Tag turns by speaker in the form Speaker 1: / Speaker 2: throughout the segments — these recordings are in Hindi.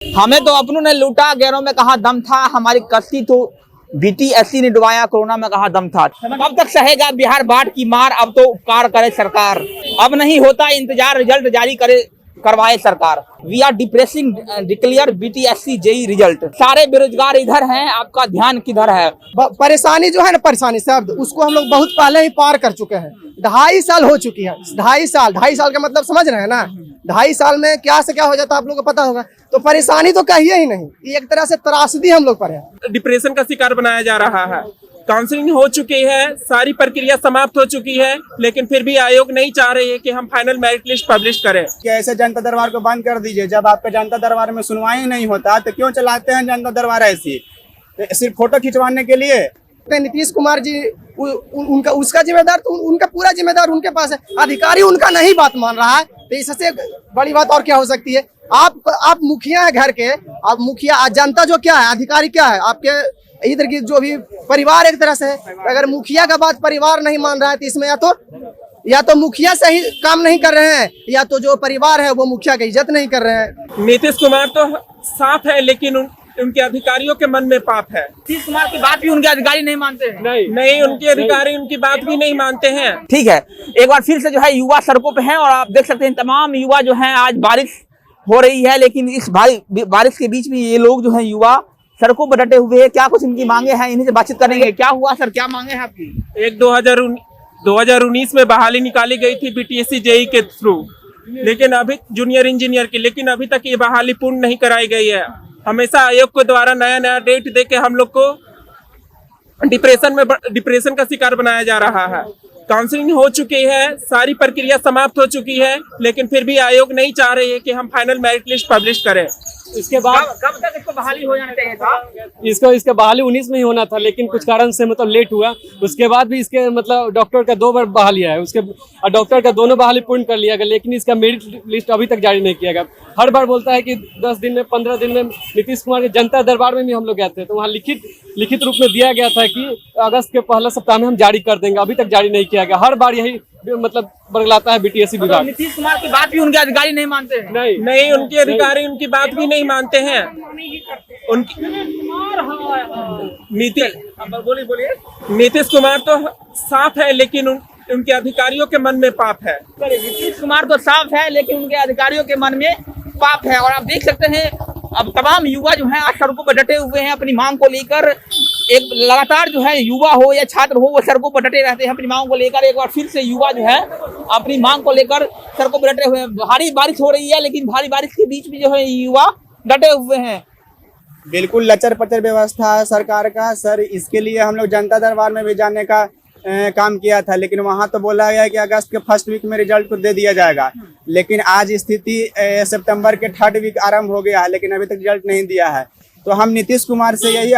Speaker 1: हमें तो अपनों ने लूटा, गैरों में कहा दम था, हमारी कश्ती तो बीटीएससी ने डुबाया, कोरोना में कहा दम था। अब तक सहेगा बिहार बाढ़ की मार, अब तो उपकार करे सरकार। अब नहीं होता इंतजार, रिजल्ट जारी करवाए सरकार। We are depressing declare BTSC JE result. सारे बेरोजगार इधर हैं, आपका ध्यान किधर है?
Speaker 2: परेशानी जो है ना, परेशानी शब्द उसको हम लोग बहुत पहले ही पार कर चुके हैं। 2.5 साल हो चुकी है। 2.5 साल का मतलब समझ रहे हैं ना। 2.5 साल में क्या से क्या हो जाता है आप लोगों को पता होगा। तो परेशानी तो कहिए ही नहीं, ये एक तरह से त्रासदी हम लोग पर है।
Speaker 3: डिप्रेशन का शिकार बनाया जा रहा है। काउंसलिंग हो चुकी है, सारी प्रक्रिया समाप्त हो चुकी है, लेकिन फिर भी आयोग नहीं चाह रही है कि हम फाइनल मेरिट लिस्ट पब्लिश करें।
Speaker 4: कि ऐसे जनता दरबार को बंद कर दीजिए। जब आपका जनता दरबार में सुनवाई नहीं होता तो क्यों चलाते हैं जनता दरबार ऐसी, सिर्फ फोटो खिंचवाने के लिए?
Speaker 2: नीतीश कुमार जी उनका उसका जिम्मेदार तो उनका पूरा जिम्मेदार उनके पास है, अधिकारी उनका नहीं बात मान रहा है। तो इससे बड़ी बात और क्या हो सकती है? आप मुखिया है घर के, आप मुखिया, जनता जो क्या है, अधिकारी क्या है? आपके इधर की जो भी परिवार एक तरह से है। अगर मुखिया का बात परिवार नहीं मान रहा है तो इसमें या तो मुखिया सही काम नहीं कर रहे हैं, या तो जो परिवार है वो मुखिया की इज्जत नहीं कर रहे हैं।
Speaker 3: नीतीश कुमार तो साफ है, लेकिन उनके अधिकारियों के मन में पाप है।
Speaker 1: नीतीश कुमार की बात भी उनके अधिकारी नहीं मानते हैं।
Speaker 3: नहीं, उनके अधिकारी उनकी बात भी नहीं मानते हैं।
Speaker 1: ठीक है, एक बार फिर से जो है युवा सड़कों पे हैं और आप देख सकते हैं तमाम युवा जो हैं, आज बारिश हो रही है लेकिन इस बारिश के बीच में ये लोग जो हैं युवा सड़कों पर डटे हुए हैं। क्या कुछ इनकी मांगे हैं, इन्हीं से बातचीत करेंगे। क्या हुआ सर, क्या मांगे हैं आपकी?
Speaker 3: एक 2019 में बहाली निकाली गई थी बीटीएससी जेई के थ्रू, लेकिन अभी जूनियर इंजीनियर की, लेकिन अभी तक ये बहाली पूर्ण नहीं कराई गई है। हमेशा आयोग के द्वारा नया डेट देके हम लोग को डिप्रेशन का शिकार बनाया जा रहा है। काउंसलिंग हो चुकी है, सारी प्रक्रिया समाप्त हो चुकी है, लेकिन फिर भी आयोग नहीं चाह रही है कि हम फाइनल मेरिट लिस्ट पब्लिश करें।
Speaker 1: इसके बाद कब तक इसको बहाली हो जाना चाहिए था?
Speaker 5: इसका बहाली 19 में ही होना था, लेकिन कुछ कारण से मतलब लेट हुआ। उसके बाद भी इसके मतलब डॉक्टर का 2 बार बहाली है, उसके डॉक्टर का दोनों बहाली पूर्ण कर लिया गया, लेकिन इसका मेरिट लिस्ट अभी तक जारी नहीं किया गया। हर बार बोलता है कि 10 दिन में 15 दिन में। नीतीश कुमार के जनता दरबार में भी हम लोग गए थे, तो वहाँ लिखित रूप में दिया गया था कि अगस्त के पहला सप्ताह में हम जारी कर देंगे। अभी तक जारी नहीं किया गया। हर बार यही मतलब बरगलाता है बीटीएससी विभाग।
Speaker 1: नीतीश कुमार की बात भी उनके अधिकारी नहीं मानते हैं।
Speaker 3: नहीं, उनके अधिकारी उनकी बात भी नहीं मानते हैं। नीतीश कुमार तो साफ है, लेकिन उनके अधिकारियों के मन में पाप है।
Speaker 1: नीतीश कुमार तो साफ है, लेकिन उनके अधिकारियों के मन में पाप है। और आप देख सकते हैं अब तमाम युवा जो हैं आज सड़कों पर डटे हुए हैं अपनी मांग को लेकर। एक लगातार जो है युवा हो या छात्र हो, वो सड़कों पर डटे रहते हैं अपनी मांग को लेकर। एक बार फिर से युवा जो है अपनी मांग को लेकर सड़कों पर डटे हुए हैं। भारी बारिश हो रही है, लेकिन भारी बारिश के बीच में जो है युवा डटे हुए हैं।
Speaker 4: बिल्कुल लचर पचर व्यवस्था है सरकार का। सर, इसके लिए हम लोग जनता दरबार में भी जाने का काम किया था, लेकिन वहां तो बोला गया कि अगस्त के फर्स्ट वीक में रिजल्ट को दे दिया जाएगा। लेकिन आज स्थिति सितंबर के 3rd वीक आरंभ हो गया है, लेकिन अभी तक रिजल्ट नहीं दिया है। तो हम नीतीश कुमार से यही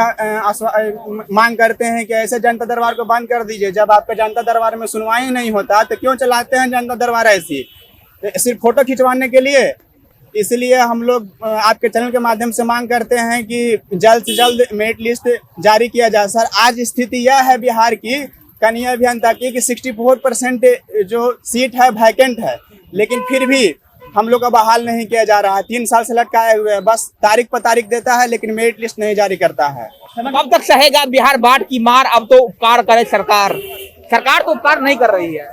Speaker 4: मांग करते हैं कि ऐसे जनता दरबार को बंद कर दीजिए। जब आपका जनता दरबार में सुनवाई नहीं होता तो क्यों चलाते हैं जनता दरबार ऐसी, सिर्फ फोटो खिंचवाने के लिए? इसलिए हम लोग आपके चैनल के माध्यम से मांग करते हैं कि जल्द से जल्द मेरिट लिस्ट जारी किया जाए। सर, आज स्थिति यह है बिहार की कनीय अभियंता की कि 64% जो सीट है वैकेंट है, लेकिन फिर भी हम लोग का बहाल नहीं किया जा रहा है। 3 साल से लटकाए हुए हैं, बस तारीख पर तारीख देता है, लेकिन मेरिट लिस्ट नहीं जारी करता है।
Speaker 1: कब तक सहेगा बिहार बाढ़ की मार, अब तो उपकार करे सरकार। सरकार तो उपकार नहीं कर रही है।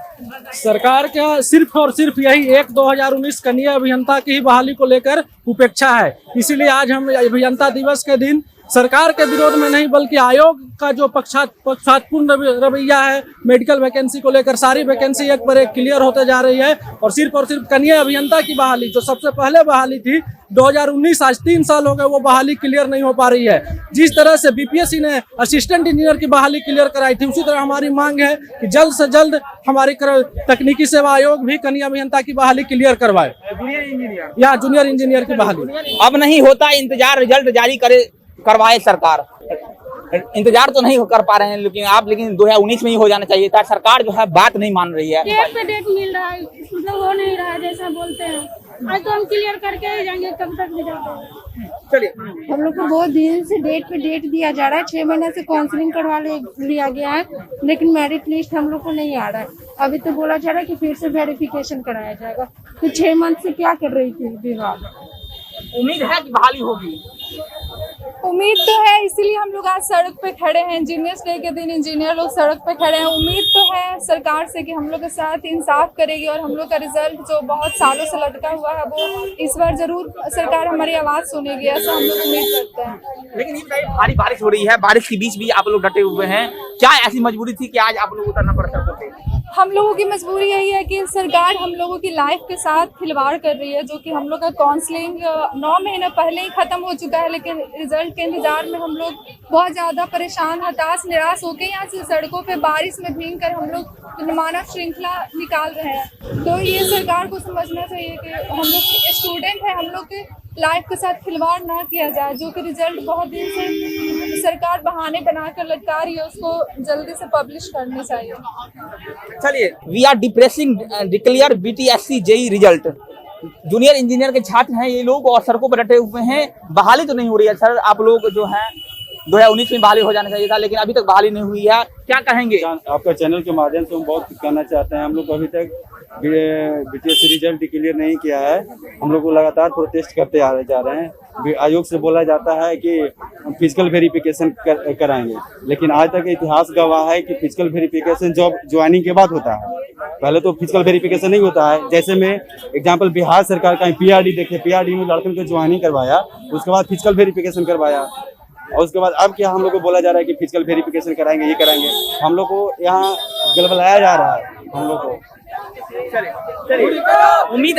Speaker 5: सरकार का सिर्फ और सिर्फ यही 2019 कनीय अभियंता की ही बहाली को लेकर उपेक्षा है। इसीलिए आज हम अभियंता दिवस के दिन सरकार के विरोध में नहीं, बल्कि आयोग का जो पक्षपातपूर्ण रवैया है मेडिकल वैकेंसी को लेकर, सारी वैकेंसी एक पर एक क्लियर होते जा रही है। और सिर्फ कनीय अभियंता की बहाली जो सबसे पहले बहाली थी 2019, आज 3 साल हो गए, वो बहाली क्लियर नहीं हो पा रही है। जिस तरह से बीपीएससी ने असिस्टेंट इंजीनियर की बहाली क्लियर कराई थी, उसी तरह हमारी मांग है कि जल्द से जल्द हमारी तकनीकी सेवा आयोग भी कनीय अभियंता की बहाली क्लियर करवाए, या जूनियर इंजीनियर की बहाली।
Speaker 1: अब नहीं होता इंतजार, रिजल्ट जारी करवाए सरकार। इंतजार तो नहीं कर पा रहे हैं, लेकिन 2019 में ही हो जाना चाहिए था। सरकार जो है बात नहीं मान रही है।
Speaker 6: डेट पे डेट मिल रहा है, मतलब हो नहीं रहा है जैसा बोलते हैं। आज तो हम क्लियर करके ही जाएंगे, कब तक रिजल्ट?
Speaker 1: चलिए,
Speaker 6: हम लोग को बहुत दिन से डेट पे डेट दिया जा रहा है। 6 महीने से काउंसलिंग करवा लिया गया है, लेकिन मेरिट लिस्ट हम लोग को नहीं आ रहा है। अभी तो बोला जा रहा है कि फिर से वेरिफिकेशन कराया जाएगा। तो 6 मंथ से क्या कर रही थी विभाग?
Speaker 1: उम्मीद है कि बहाली होगी?
Speaker 7: उम्मीद तो है, इसीलिए हम लोग आज सड़क पे खड़े हैं। इंजीनियर्स डे के दिन इंजीनियर लोग सड़क पे खड़े हैं। उम्मीद तो है सरकार से कि हम लोग के साथ इंसाफ करेगी और हम लोग का रिजल्ट जो बहुत सालों से लटका हुआ है वो इस बार जरूर सरकार हमारी आवाज़ सुनेगी, ऐसा हम लोग उम्मीद करते हैं।
Speaker 1: लेकिन इस टाइम भारी बारिश हो रही है, बारिश के बीच भी आप लोग डटे हुए हैं, क्या ऐसी मजबूरी थी कि आज आप लोग उतरना पड़ सड़कों पे?
Speaker 7: हम लोगों की मजबूरी यही है कि सरकार हम लोगों की लाइफ के साथ खिलवाड़ कर रही है, जो कि हम लोग का काउंसलिंग 9 महीना पहले ही खत्म हो चुका है, लेकिन रिजल्ट के इंतजार में हम लोग बहुत ज़्यादा परेशान, हताश, निराश होकर यहाँ से सड़कों पे बारिश में भीग कर हम लोग मानव श्रृंखला निकाल रहे हैं। तो ये सरकार को समझना चाहिए कि हम लोग स्टूडेंट हैं, हम लोग के लाइफ के साथ खिलवाड़ ना किया जाए। जो कि रिजल्ट बहुत दिन से सरकार बहाने बनाकर लटका रही है, उसको जल्दी से पब्लिश करनी चाहिए।
Speaker 1: चलिए, we are depressing declare BTSC JEE result. Junior engineer के छात्र हैं ये लोग और सड़कों पर डटे हुए हैं। बहाली तो नहीं हो रही है सर, आप लोग जो है 2019 में बहाली हो जाना चाहिए था, लेकिन अभी तक बहाली नहीं हुई है, क्या कहेंगे?
Speaker 8: आपका चैनल के माध्यम से हम बहुत कुछ कहना चाहते हैं। हम लोग को अभी तक BTSC रिजल्ट डिक्लेयर नहीं किया है। हम लोग को लगातार प्रोटेस्ट करते जा रहे हैं। आयोग से बोला जाता है कि फिजिकल वेरिफिकेशन कराएंगे, लेकिन आज तक इतिहास गवाह है कि फिजिकल वेरिफिकेशन जॉब ज्वाइनिंग के बाद होता है। पहले तो फिजिकल वेरिफिकेशन नहीं होता है। जैसे में एग्जांपल बिहार सरकार का PRD देखिए, PRD में लड़कों को ज्वाइनिंग करवाया, उसके बाद फिजिकल वेरिफिकेशन करवाया, और उसके बाद अब क्या हम लोग को बोला जा रहा है कि फिजिकल वेरिफिकेशन कराएंगे, ये कराएंगे। हम लोग को यहाँ गलबलाया जा रहा है हम लोग को।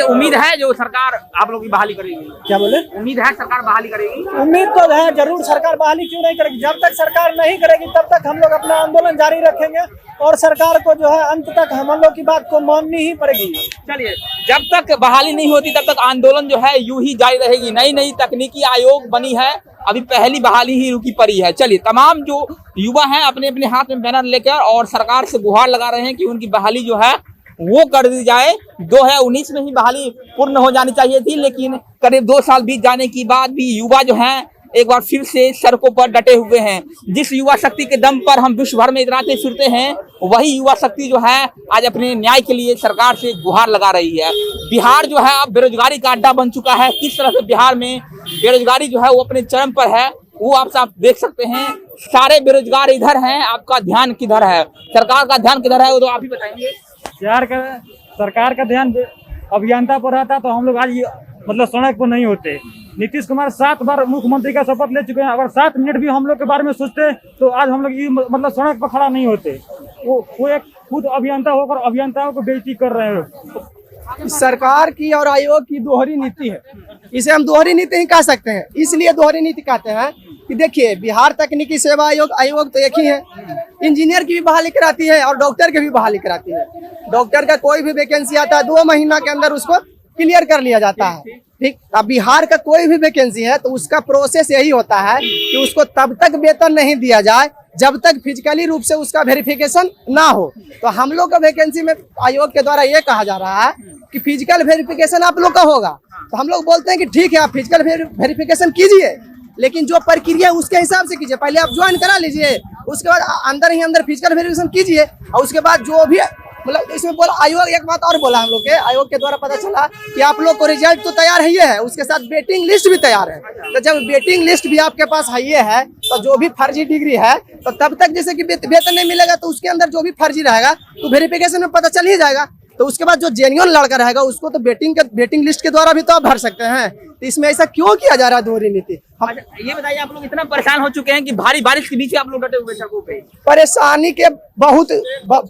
Speaker 1: उम्मीद है जो सरकार आप लोग की बहाली करेगी?
Speaker 2: क्या बोले?
Speaker 1: उम्मीद है सरकार बहाली करेगी?
Speaker 5: उम्मीद तो है जरूर, सरकार बहाली क्यों नहीं करेगी। जब तक सरकार नहीं करेगी तब तक हम लोग अपना आंदोलन जारी रखेंगे और सरकार को जो है अंत तक हम लोग की बात को माननी ही पड़ेगी।
Speaker 1: चलिए, जब तक बहाली नहीं होती तब तक आंदोलन जो है यूं ही जारी रहेगी। नई नई तकनीकी आयोग बनी है, अभी पहली बहाली ही रुकी पड़ी है। चलिए, तमाम जो युवा हैं अपने अपने हाथ में बैनर लेकर और सरकार से गुहार लगा रहे हैं कि उनकी बहाली जो है वो कर दी जाए। 2019 में ही बहाली पूर्ण हो जानी चाहिए थी, लेकिन करीब 2 साल बीत जाने के बाद भी युवा जो हैं एक बार फिर से सड़कों पर डटे हुए हैं। जिस युवा शक्ति के दम पर हम विश्व भर में इतराते फिरते हैं, वही युवा शक्ति जो है आज अपने न्याय के लिए सरकार से गुहार लगा रही है। बिहार जो है अब बेरोजगारी का अड्डा बन चुका है। किस तरह से बिहार में बेरोजगारी जो है वो अपने चरम पर है, वो आप साफ देख सकते हैं। सारे बेरोजगार इधर हैं, आपका ध्यान किधर है? सरकार का ध्यान किधर है वो तो आप ही बताएंगे।
Speaker 5: सरकार का ध्यान अभियंता पर रहता तो हम लोग आज मतलब सड़क पर नहीं होते। नीतीश कुमार 7 बार मुख्यमंत्री का शपथ ले चुके हैं। अगर 7 मिनट भी हम लोग के बारे में सोचते तो आज हम लोग ये मतलब सड़क पर खड़ा नहीं होते। वो एक खुद अभियंता होकर अभियंताओं को बेइज्जती कर रहे हैं।
Speaker 2: सरकार की और आयोग की दोहरी नीति है, इसे हम दोहरी नीति ही कह सकते हैं। इसलिए दोहरी नीति कहते हैं कि देखिए, बिहार तकनीकी सेवा आयोग तो एक ही है। इंजीनियर की भी बहाली कराती है और डॉक्टर की भी बहाली कराती है। डॉक्टर का कोई भी वैकेंसी आता है 2 महीना के अंदर उसको क्लियर कर लिया जाता है। ठीक, अब बिहार का कोई भी वैकेंसी है तो उसका प्रोसेस यही होता है कि उसको तब तक वेतन नहीं दिया जाए जब तक फिजिकली रूप से उसका वेरिफिकेशन ना हो। तो हम लोग का वैकेंसी में आयोग के द्वारा ये कहा जा रहा है कि फिजिकल वेरिफिकेशन आप लोग का होगा। तो हम लोग बोलते हैं कि ठीक है, आप फिजिकल वेरिफिकेशन कीजिए, लेकिन जो प्रक्रिया उसके हिसाब से कीजिए। पहले आप ज्वाइन करा लीजिए, उसके बाद अंदर ही अंदर फिजिकल वेरिफिकेशन कीजिए, और उसके बाद जो भी मतलब इसमें बोला आयोग एक बात और बोला हम लोग के आयोग के द्वारा पता चला कि आप लोग को रिजल्ट तो तैयार है, उसके साथ वेटिंग लिस्ट भी तैयार है। तो जब वेटिंग लिस्ट भी आपके पास है तो जो भी फर्जी डिग्री है तो तब तक जैसे कि वेतन नहीं मिलेगा, तो उसके अंदर जो भी फर्जी रहेगा तो वेरिफिकेशन में पता चल ही जाएगा। तो उसके बाद जो जेन्युइन लड़का रहेगा उसको तो वेटिंग लिस्ट के द्वारा भी तो आप भर सकते हैं। तो इसमें ऐसा क्यों किया जा रहा है दोहरी नीति? हम
Speaker 1: ये बताइए, आप लोग इतना परेशान हो चुके हैं कि भारी बारिश के बीच आप लोग डटे हुए सड़कों पे।
Speaker 2: परेशानी के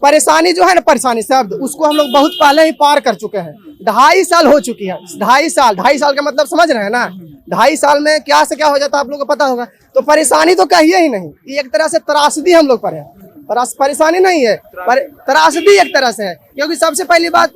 Speaker 2: परेशानी जो है ना, परेशानी शब्द उसको हम लोग बहुत पहले ही पार कर चुके हैं। 2.5 साल हो चुकी है। 2.5 साल का मतलब समझ रहे हैं ना? 2.5 साल में क्या से क्या हो जाता है आप लोग को पता होगा। तो परेशानी तो कहिए ही नहीं, ये एक तरह से त्रासदी हम लोग पर है। परेशानी नहीं है, त्रासदी एक तरह से है। क्योंकि सबसे पहली बात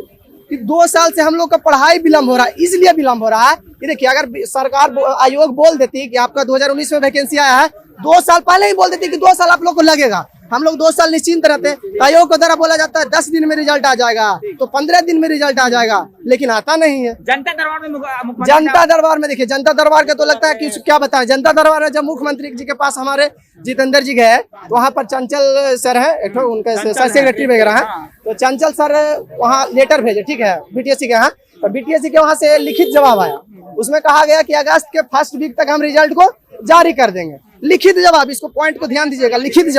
Speaker 2: कि 2 साल से हम लोग का पढ़ाई विलम्ब हो रहा है। इसलिए विलम्ब हो रहा है कि देखिए, अगर सरकार आयोग बोल देती कि आपका 2019 में वैकेंसी आया है, 2 साल पहले ही बोल देती कि 2 साल आप लोग को लगेगा, हम लोग 2 साल निश्चिंत रहते। आयोग के द्वारा बोला जाता है 10 दिन में रिजल्ट आ जाएगा, तो 15 दिन में रिजल्ट आ जाएगा, लेकिन आता नहीं है।
Speaker 1: जनता दरबार में
Speaker 2: जनता दरबार में देखिए, जनता दरबार का तो लगता है कि क्या बताएं। जनता दरबार में जब मुख्यमंत्री जी के पास हमारे जितेंद्र जी गए तो वहाँ पर चंचल सर है, एक उनके सेक्रेटरी वगैरह है, तो चंचल सर वहाँ लेटर भेजे, ठीक है, BTSC के यहाँ तो बीटीएससी के वहां से लिखित जवाब आया, उसमें कहा गया कि अगस्त के फर्स्ट वीक तक हम रिजल्ट को जारी कर देंगे। लिखित जवाब, इसको पॉइंट को ध्यान दीजिएगा, लिखित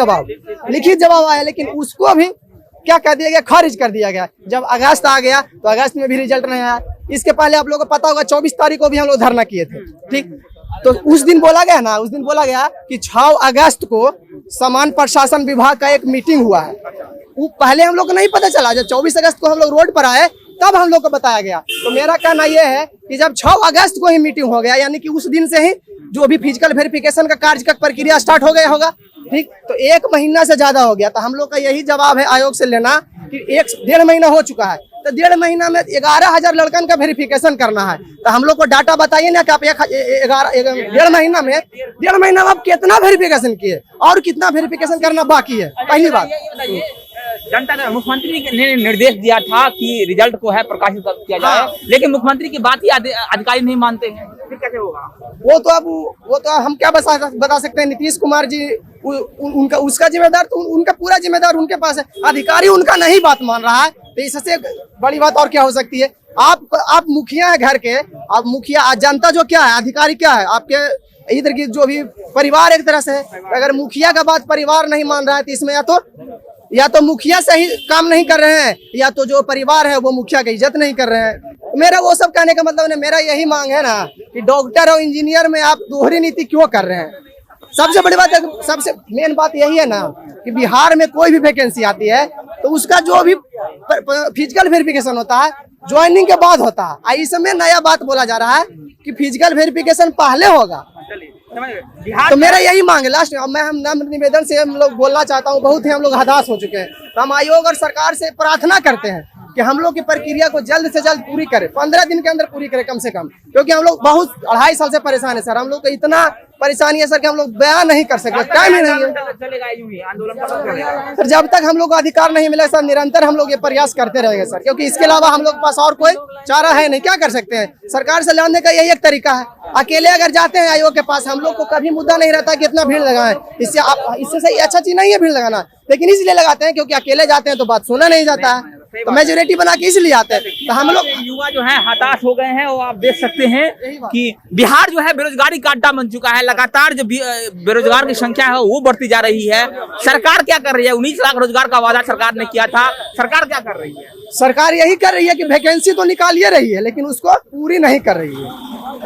Speaker 2: जवाब आया, लेकिन उसको भी क्या कह दिया गया, खारिज कर दिया गया। जब अगस्त आ गया तो अगस्त में भी रिजल्ट नहीं आया। इसके पहले आप लोगों को पता होगा 24 तारीख को भी हम लोग धरना किए थे, ठीक। तो उस दिन बोला गया कि 6 अगस्त को समान प्रशासन विभाग का एक मीटिंग हुआ है। वो पहले हम लोग को नहीं पता चला, जब 24 अगस्त को हम लोग रोड पर आए तब हम लोग को बताया गया। तो मेरा कहना यह है कि जब 6 अगस्त को ही मीटिंग हो गया, यानी कि उस दिन से ही जो भी फिजिकल वेरिफिकेशन का कार्य का प्रक्रिया स्टार्ट हो गया होगा, ठीक। तो 1 महीना से ज्यादा हो गया। तो हम लोग का यही जवाब है आयोग से लेना कि 1-1.5 महीना हो चुका है, तो 1.5 महीना में 11,000 लड़कन का वेरिफिकेशन करना है। तो हम लोग को डाटा बताइए ना कि आप 1.5 महीना में 1.5 महीना में आप कितना वेरिफिकेशन किए और कितना वेरिफिकेशन करना बाकी है। पहली बात,
Speaker 1: जनता ने, मुख्यमंत्री ने निर्देश दिया था कि रिजल्ट को है प्रकाशित किया जाए, लेकिन मुख्यमंत्री की बात ही अधिकारी नहीं मानते हैं, फिर कैसे होगा?
Speaker 2: वो तो हम क्या बता सकते हैं। नीतीश कुमार जी उनका उसका जिम्मेदार तो उनका पूरा जिम्मेदार उनके पास है, अधिकारी उनका नहीं बात मान रहा है। तो इससे बड़ी बात और क्या हो सकती है? आप मुखिया है घर के, आप मुखिया, जनता जो क्या है, अधिकारी क्या है, आपके इधर की जो भी परिवार एक तरह से है। अगर मुखिया का बात परिवार नहीं मान रहा है तो इसमें या तो मुखिया सही काम नहीं कर रहे हैं, या तो जो परिवार है वो मुखिया की इज्जत नहीं कर रहे हैं। मेरा वो सब कहने का मतलब है, मेरा यही मांग है ना कि डॉक्टर और इंजीनियर में आप दोहरी नीति क्यों कर रहे हैं? सबसे बड़ी बात है, सबसे मेन बात यही है ना कि बिहार में कोई भी वैकेंसी आती है तो उसका जो भी फिजिकल वेरिफिकेशन होता है ज्वाइनिंग के बाद होता है। इसमें नया बात बोला जा रहा है कि फिजिकल वेरिफिकेशन पहले होगा। तो मेरा यही मांग है। लास्ट मैं हम निवेदन से हम लोग बोलना चाहता हूँ, बहुत ही हम लोग हताश हो चुके हैं। तो हम आयोग और सरकार से प्रार्थना करते हैं कि हम लोग की प्रक्रिया को जल्द से जल्द पूरी करें, 15 दिन के अंदर पूरी करें कम से कम, क्योंकि हम लोग बहुत 2.5 साल से परेशान है सर। हम लोग को इतना परेशानी है सर कि हम लोग बयान नहीं कर सकते, टाइम ही नहीं है सर। जब तक हम लोग को अधिकार नहीं मिला सर, निरंतर हम लोग ये प्रयास करते रहेंगे सर, क्योंकि इसके अलावा हम लोग के पास और कोई चारा है नहीं। क्या कर सकते हैं? सरकार से लड़ने का यही एक तरीका है। अकेले अगर जाते हैं आयोग के पास, हम लोग को कभी मुद्दा नहीं रहता कि इतना भीड़ लगाएं। इससे सही अच्छा चीज नहीं है भीड़ लगाना, लेकिन इसलिए लगाते हैं क्योंकि अकेले जाते हैं तो बात सुना नहीं जाता है, तो मेजोरिटी बना के इसलिए आते हैं। तो हम लोग
Speaker 1: युवा जो है हताश हो गए हैं, और आप देख सकते हैं कि बिहार जो है बेरोजगारी का अड्डा बन चुका है। लगातार जो बेरोजगार की संख्या है वो बढ़ती जा रही है। सरकार क्या कर रही है? 19 लाख रोजगार का वादा सरकार ने किया था, सरकार क्या कर रही है?
Speaker 2: सरकार यही कर रही है कि वैकेंसी तो निकाल ही रही है, लेकिन उसको पूरी नहीं कर रही है।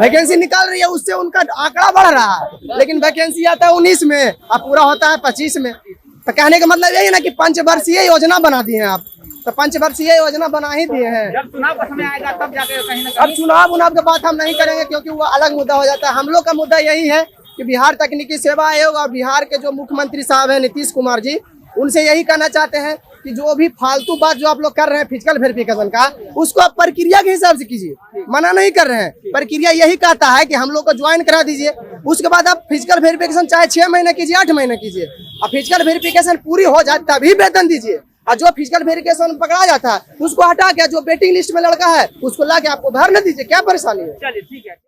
Speaker 2: वैकेंसी निकाल रही है, उससे उनका आंकड़ा बढ़ रहा है, लेकिन वैकेंसी आता है 19 में, अब पूरा होता है 25 में। तो कहने का मतलब यही ना कि 5 वर्षीय योजना बना दी है आप, तो 5 वर्षीय योजना बना ही दिए हैं।
Speaker 1: जब चुनाव का समय आएगा तब जाके कहीं ना
Speaker 2: अब चुनाव की बात हम नहीं करेंगे, क्योंकि वो अलग मुद्दा हो जाता है। हम लोग का मुद्दा यही है कि बिहार तकनीकी सेवा आयोग और बिहार के जो मुख्यमंत्री साहब हैं नीतीश कुमार जी, उनसे यही कहना चाहते हैं कि जो भी फालतू बात जो आप लोग कर रहे हैं फिजिकल वेरिफिकेशन का, उसको आप प्रक्रिया के हिसाब से कीजिए। मना नहीं कर रहे हैं, प्रक्रिया यही कहता है कि हम लोग को ज्वाइन करा दीजिए, उसके बाद आप फिजिकल वेरिफिकेशन चाहे 6 महीने कीजिए, 8 महीने कीजिए। अब फिजिकल वेरिफिकेशन पूरी हो जाए तभी वेतन दीजिए। और जो फिजिकल वेरिफिकेशन पकड़ा जाता है उसको हटा के जो वेटिंग लिस्ट में लड़का है उसको ला के आपको भर न दीजिए। क्या परेशानी है?
Speaker 1: चलिए ठीक है।